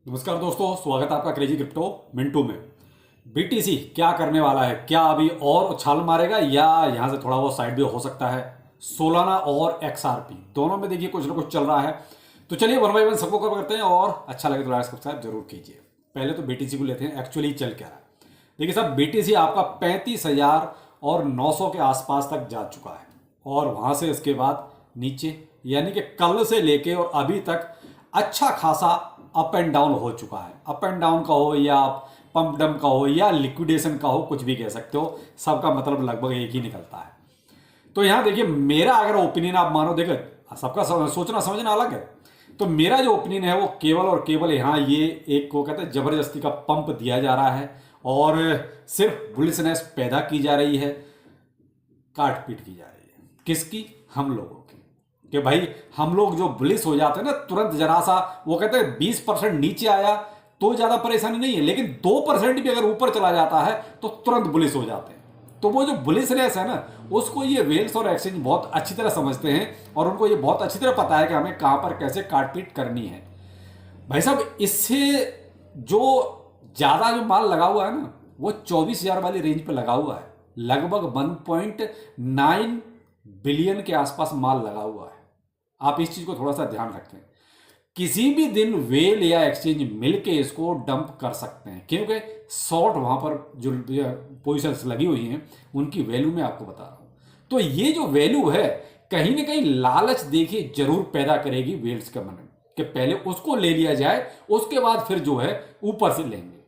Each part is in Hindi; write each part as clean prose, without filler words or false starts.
नमस्कार दोस्तों, स्वागत है आपका क्रेजी क्रिप्टो मिंटू में। बीटीसी क्या करने वाला है? क्या अभी और उछाल मारेगा या यहां से थोड़ा बहुत साइड भी हो सकता है? सोलाना और एक्सआरपी दोनों में देखिए कुछ ना कुछ चल रहा है। तो चलिए वन बाई वन सबको कवर करते हैं और अच्छा लगे तो लाइक सब्सक्राइब जरूर कीजिए। पहले तो बीटीसी को लेते हैं, एक्चुअली चल क्या रहा है। देखिए साहब, बीटीसी आपका 35,900 के आसपास तक जा चुका है और वहां से इसके बाद नीचे, यानी कि कल से लेके और अभी तक अच्छा खासा अप एंड डाउन हो चुका है। अप एंड डाउन का हो या पंप डंप का हो या लिक्विडेशन का हो, कुछ भी कह सकते हो, सबका मतलब लगभग एक ही निकलता है। तो यहां देखिए, मेरा अगर ओपिनियन आप मानो, देखो सबका सोचना समझना अलग है। तो मेरा जो ओपिनियन है वो केवल और केवल यहाँ ये एक को कहते हैं जबरदस्ती का पंप दिया जा रहा है और सिर्फ बुलिशनेस पैदा की जा रही है, काट पीट की जा रही है। किसकी? हम लोगों की। कि भाई हम लोग जो बुलिश हो जाते हैं ना, तुरंत जरा सा वो कहते हैं 20% नीचे आया तो ज्यादा परेशानी नहीं है, लेकिन 2% भी अगर ऊपर चला जाता है तो तुरंत बुलिश हो जाते हैं। तो वो जो बुलिशनेस है ना, उसको ये वेल्स और एक्सचेंज बहुत अच्छी तरह समझते हैं और उनको ये बहुत अच्छी तरह पता है कि हमें कहां पर कैसे काट पीट करनी है। भाई साहब, इससे जो ज्यादा जो माल लगा हुआ है ना, वो 24,000 वाली रेंज पे लगा हुआ है। लगभग 1.9 बिलियन के आसपास माल लगा हुआ है। आप इस चीज को थोड़ा सा ध्यान रखें। किसी भी दिन वेल या एक्सचेंज मिलके इसको डंप कर सकते हैं, क्योंकि शॉर्ट वहां पर जो पोजिशंस लगी हुई हैं उनकी वैल्यू मैं आपको बता रहा हूं। तो ये जो वैल्यू है, कहीं ना कहीं लालच देखिए जरूर पैदा करेगी वेल्स के मन में कि पहले उसको ले लिया जाए, उसके बाद फिर जो है ऊपर से लेंगे।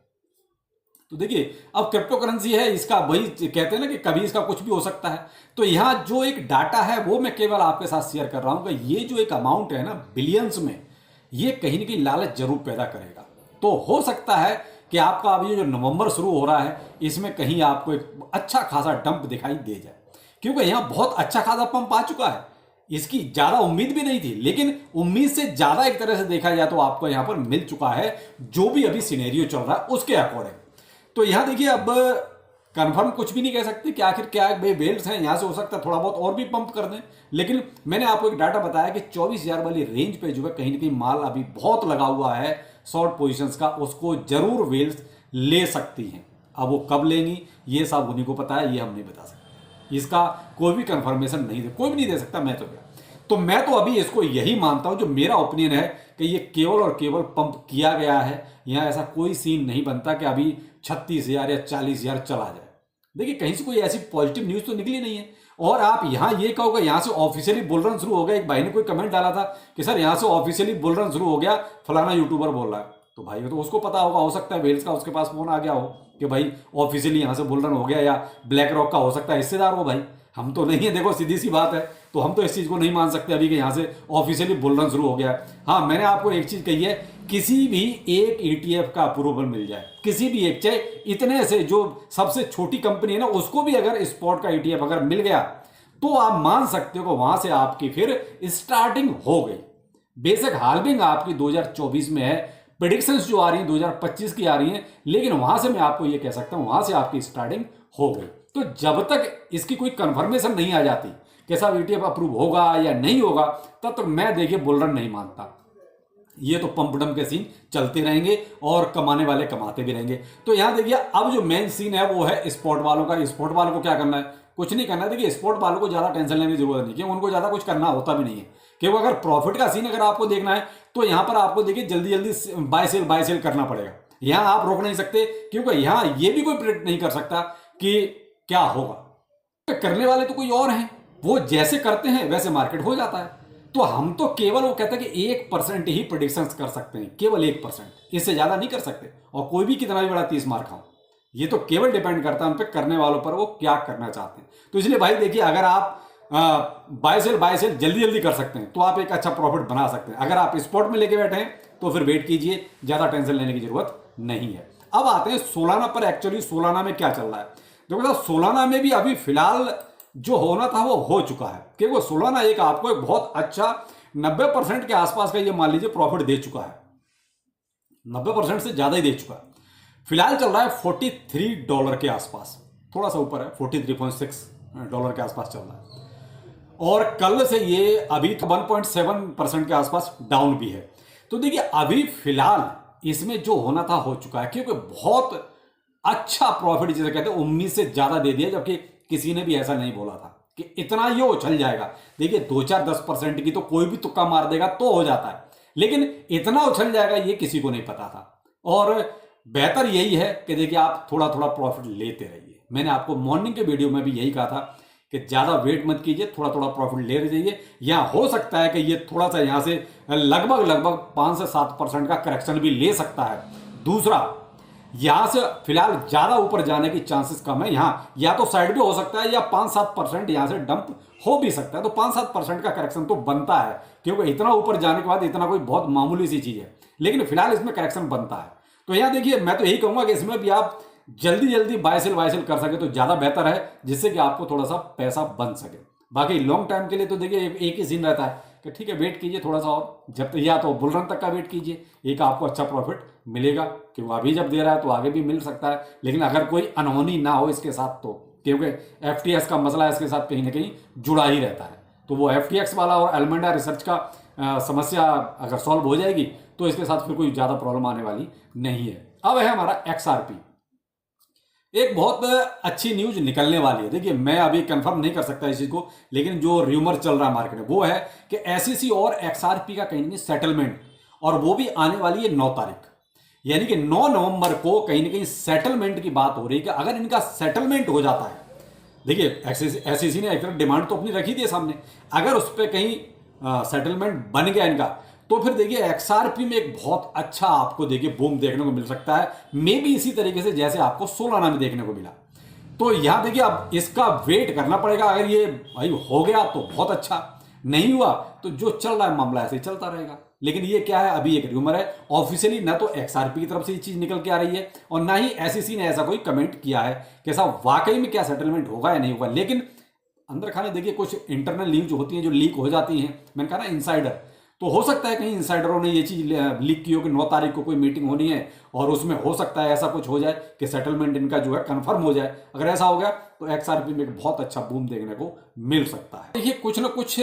तो देखिए, अब क्रिप्टो करेंसी है, इसका वही कहते हैं ना कि कभी इसका कुछ भी हो सकता है। तो यहां जो एक डाटा है वो मैं केवल आपके साथ शेयर कर रहा हूं कि ये जो एक अमाउंट है ना बिलियंस में, ये कहीं ना कहीं लालच जरूर पैदा करेगा। तो हो सकता है कि आपका अभी जो नवंबर शुरू हो रहा है इसमें कहीं आपको एक अच्छा खासा डंप दिखाई दे जाए, क्योंकि यहां बहुत अच्छा खासा पंप आ चुका है। इसकी ज्यादा उम्मीद भी नहीं थी, लेकिन उम्मीद से ज्यादा एक तरह से देखा जाए तो आपको यहां पर मिल चुका है, जो भी अभी सिनेरियो चल रहा है उसके अकॉर्डिंग। तो यहां देखिए, अब कंफर्म कुछ भी नहीं कह सकते कि आखिर क्या वेल्स हैं। यहां से हो सकता है थोड़ा बहुत और भी पंप कर दें, लेकिन मैंने आपको एक डाटा बताया कि 24,000 वाली रेंज पे जो है कहीं ना कहीं माल अभी बहुत लगा हुआ है शॉर्ट पोजीशंस का, उसको जरूर वेल्स ले सकती हैं। अब वो कब लेंगी ये सब उन्हीं को पता है, ये हम नहीं बता सकते। इसका कोई भी कंफर्मेशन नहीं दे, कोई भी नहीं दे सकता। मैं तो क्या, तो मैं तो अभी इसको यही मानता हूं, जो मेरा ओपिनियन है कि ये केवल और केवल पंप किया गया है। यहां ऐसा कोई सीन नहीं बनता कि अभी 36,000 या 40,000 चला जाए। देखिए, कहीं से कोई ऐसी पॉजिटिव न्यूज तो निकली नहीं है। और आप यहां ये कहोगे यहां से ऑफिशियली बुल रन शुरू हो गया। एक भाई ने कोई कमेंट डाला था कि सर यहां से ऑफिशियली बुल रन शुरू हो गया, फलाना यूट्यूबर बोल रहा है। तो भाई तो उसको पता होगा, हो सकता है वेल्स का उसके पास फोन आ गया हो कि भाई ऑफिशियली यहां से बुल रन हो गया, या ब्लैक रॉक का हो सकता है हिस्सेदार हो। भाई हम तो नहीं है, देखो सीधी सी बात है। तो हम तो इस चीज को नहीं मान सकते अभी कि यहां से ऑफिशियली बुल रन शुरू हो गया है। हाँ, मैंने आपको एक चीज कही है, किसी भी एक ईटीएफ का अप्रूवल मिल जाए, किसी भी एक, चाहे इतने से जो सबसे छोटी कंपनी है ना उसको भी अगर स्पॉट का ईटीएफ अगर मिल गया, तो आप मान सकते हो कि वहां से आपकी फिर स्टार्टिंग हो गई। बेशक हालविंग आपकी 2024 में है, प्रिडिक्शंस जो आ रही हैं 2025 की आ रही हैं, लेकिन वहां से मैं आपको यह कह सकता हूं वहां से आपकी स्टार्टिंग हो गई। तो जब तक इसकी कोई कंफर्मेशन नहीं आ जाती कैसा ईटीएफ अप्रूव होगा या नहीं होगा, तब तक मैं देखिए बुल रन नहीं मानता। ये तो पंप डंप के सीन चलते रहेंगे और कमाने वाले कमाते भी रहेंगे। तो यहां देखिए, अब जो मेन सीन है वो है स्पॉट वालों का। स्पॉट वालों को क्या करना है? कुछ नहीं करना है। देखिए, स्पॉट वालों को ज्यादा टेंशन लेने की जरूरत नहीं, क्योंकि उनको ज्यादा कुछ करना होता भी नहीं है। क्योंकि अगर प्रॉफिट का सीन अगर आपको देखना है तो यहां पर आपको देखिए जल्दी जल्दी बाय सेल करना पड़ेगा। यहां आप रोक नहीं सकते, क्योंकि यहां ये भी कोई प्रेडिक्ट नहीं कर सकता कि क्या होगा। तो करने वाले तो कोई और हैं, वो जैसे करते हैं वैसे मार्केट हो जाता है। तो हम तो केवल वो कहते हैं कि 1% ही प्रिडिक्शन कर सकते हैं, केवल 1%, इससे ज्यादा नहीं कर सकते। और कोई भी कितना भी बड़ा 30 मार खाओ, ये तो केवल डिपेंड करता है उन पर करने वालों पर, वो क्या करना चाहते हैं। तो इसलिए भाई देखिए, अगर आप बाय सेल जल्दी जल्दी कर सकते हैं तो आप एक अच्छा प्रॉफिट बना सकते हैं। अगर आप स्पॉट में लेके बैठे हैं तो फिर वेट कीजिए, ज्यादा टेंशन लेने की जरूरत नहीं है। अब आते हैं सोलाना पर। एक्चुअली सोलाना में क्या चल रहा है? देखो, सोलाना में भी अभी फिलहाल जो होना था वो हो चुका है, क्योंकि सोलाना एक आपको एक बहुत अच्छा 90% के आसपास का ये मान लीजिए प्रॉफिट दे चुका है। 90% से ज्यादा ही दे चुका है। फिलहाल चल रहा है $43 के आसपास, थोड़ा सा ऊपर है, $43.6 के आसपास चल रहा है। और कल से ये अभी तो 1.7% के आसपास डाउन भी है। तो देखिए, अभी फिलहाल इसमें जो होना था हो चुका है, क्योंकि बहुत अच्छा प्रॉफिट जिसे कहते हैं उम्मीद से ज्यादा दे दिया, जबकि किसी ने भी ऐसा नहीं बोला था कि इतना ये उछल जाएगा। देखिए 2-4-10% की तो कोई भी तुक्का मार देगा तो हो जाता है, लेकिन इतना उछल जाएगा ये किसी को नहीं पता था। और बेहतर यही है कि देखिए आप थोड़ा थोड़ा प्रॉफिट लेते रहिए। मैंने आपको मॉर्निंग के वीडियो में भी यही कहा था कि ज्यादा वेट मत कीजिए, थोड़ा थोड़ा प्रॉफिट ले जाइए। यहां हो सकता है कि ये थोड़ा सा यहां से लगभग 5 से 7% का करेक्शन भी ले सकता है। दूसरा, यहां से फिलहाल ज्यादा ऊपर जाने की चांसेस कम है। यहां या तो साइड भी हो सकता है या 5-7% यहां से डंप हो भी सकता है। तो 5-7% का करेक्शन तो बनता है, क्योंकि इतना ऊपर जाने के बाद इतना कोई बहुत मामूली सी चीज है, लेकिन फिलहाल इसमें करेक्शन बनता है। तो यहां देखिए मैं तो यही कहूंगा कि इसमें भी आप जल्दी जल्दी बाय सेल कर सके तो ज्यादा बेहतर है, जिससे कि आपको थोड़ा सा पैसा बन सके। बाकी लॉन्ग टाइम के लिए तो देखिए एक ही सीन रहता है कि ठीक है वेट कीजिए थोड़ा सा और, जब या तो बुल रन तक का वेट कीजिए, एक आपको अच्छा प्रॉफिट मिलेगा, क्योंकि अभी जब दे रहा है तो आगे भी मिल सकता है। लेकिन अगर कोई अनहोनी ना हो इसके साथ तो, क्योंकि FTX का मसला इसके साथ कहीं ना कहीं जुड़ा ही रहता है। तो वो FTX वाला और एलमेंडा रिसर्च का समस्या अगर सॉल्व हो जाएगी तो इसके साथ फिर कोई ज़्यादा प्रॉब्लम आने वाली नहीं है। अब है हमारा XRP। एक बहुत अच्छी न्यूज निकलने वाली है। देखिए मैं अभी कंफर्म नहीं कर सकता इस चीज को, लेकिन जो र्यूमर चल रहा है मार्केट में वो है कि SEC और XRP का कहीं सेटलमेंट, और वो भी आने वाली है 9 तारीख, यानी कि 9 नवंबर को कहीं ना कहीं सेटलमेंट की बात हो रही है कि अगर इनका सेटलमेंट हो जाता है, देखिए SEC ने एक तरफ डिमांड तो अपनी रखी थी सामने, अगर उस पर कहीं सेटलमेंट बन गया इनका, तो फिर देखिए XRP में एक बहुत अच्छा आपको देखिए बूम देखने को मिल सकता है, मे भी इसी तरीके से जैसे आपको सोलाना में देखने को मिला। तो यहां देखिए अब इसका वेट करना पड़ेगा। अगर ये भाई हो गया तो बहुत अच्छा, नहीं हुआ तो जो चल रहा है मामला ऐसे ही चलता रहेगा। लेकिन ये क्या है, अभी एक र्यूमर है, ऑफिशियली ना तो XRP की तरफ से ये चीज निकल के आ रही है और ना ही SEC ने ऐसा कोई कमेंट किया है कि ऐसा वाकई में क्या सेटलमेंट होगा या नहीं होगा। लेकिन अंदर खाने देखिए कुछ इंटरनल न्यूज होती हैं जो लीक हो जाती हैं, मैंने कहा ना इनसाइडर, तो हो सकता है कहीं इनसाइडरों ने ये चीज लीक की हो कि 9 तारीख को कोई मीटिंग होनी है और उसमें हो सकता है ऐसा कुछ हो जाए कि सेटलमेंट इनका जो है कंफर्म हो जाए। अगर ऐसा हो गया तो XRP में एक बहुत अच्छा बूम देखने को मिल सकता है। देखिए कुछ ना कुछ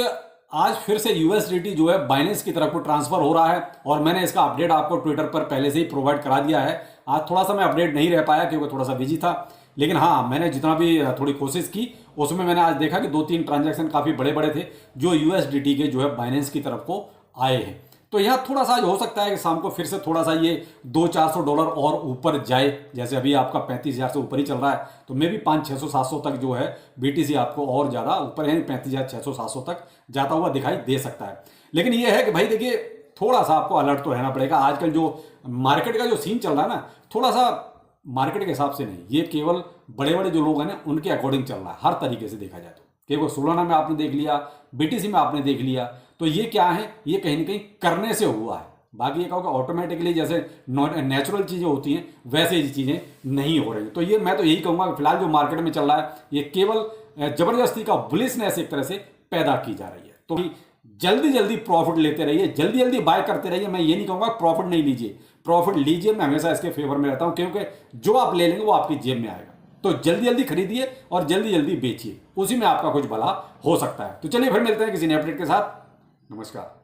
आज फिर से USDT जो है बाइनेंस की तरफ को ट्रांसफर हो रहा है, और मैंने इसका अपडेट आपको ट्विटर पर पहले से ही प्रोवाइड करा दिया है। आज थोड़ा सा मैं अपडेट नहीं रह पाया क्योंकि थोड़ा सा बिजी था, लेकिन हाँ मैंने जितना भी थोड़ी कोशिश की उसमें मैंने आज देखा कि 2-3 ट्रांजैक्शन काफी बड़े बड़े थे जो USDT के जो है बाइनेंस की तरफ को आए हैं। तो यहाँ थोड़ा सा हो सकता है कि शाम को फिर से थोड़ा सा ये $200-400 और ऊपर जाए, जैसे अभी आपका 35,000 से ऊपर ही चल रहा है, तो मे भी 500-600-700 तक जो है BTC आपको और ज़्यादा ऊपर यानी 35,600-700 तक जाता हुआ दिखाई दे सकता है। लेकिन ये है कि भाई देखिए थोड़ा सा आपको अलर्ट तो रहना पड़ेगा। आजकल जो मार्केट का जो सीन चल रहा है ना, थोड़ा सा मार्केट के हिसाब से नहीं, ये केवल बड़े बड़े जो लोग हैं ना उनके अकॉर्डिंग चल रहा है हर तरीके से देखा जाए तो। केवल सोलाना में आपने देख लिया, BTC में आपने देख लिया, तो ये क्या है, ये कहीं ना कहीं करने से हुआ है। बाकी ये कहोगे ऑटोमेटिकली जैसे नेचुरल चीजें होती हैं वैसे ही चीजें नहीं हो रही। तो ये मैं तो यही कहूंगा कि फिलहाल जो मार्केट में चल रहा है ये केवल जबरदस्ती का बुलिशनेस एक तरह से पैदा की जा रही है। तो जल्दी जल्दी प्रॉफिट लेते रहिए, जल्दी जल्दी बाय करते रहिए। मैं ये नहीं कहूंगा प्रॉफिट नहीं लीजिए, प्रॉफिट लीजिए, मैं हमेशा इसके फेवर में रहता हूं, क्योंकि जो आप ले लेंगे वो आपकी जेब में आएगा। तो जल्दी जल्दी खरीदिए और जल्दी जल्दी बेचिए, उसी में आपका कुछ भला हो सकता है। तो चलिए फिर मिलते हैं किसी नए अपडेट के साथ। नमस्कार।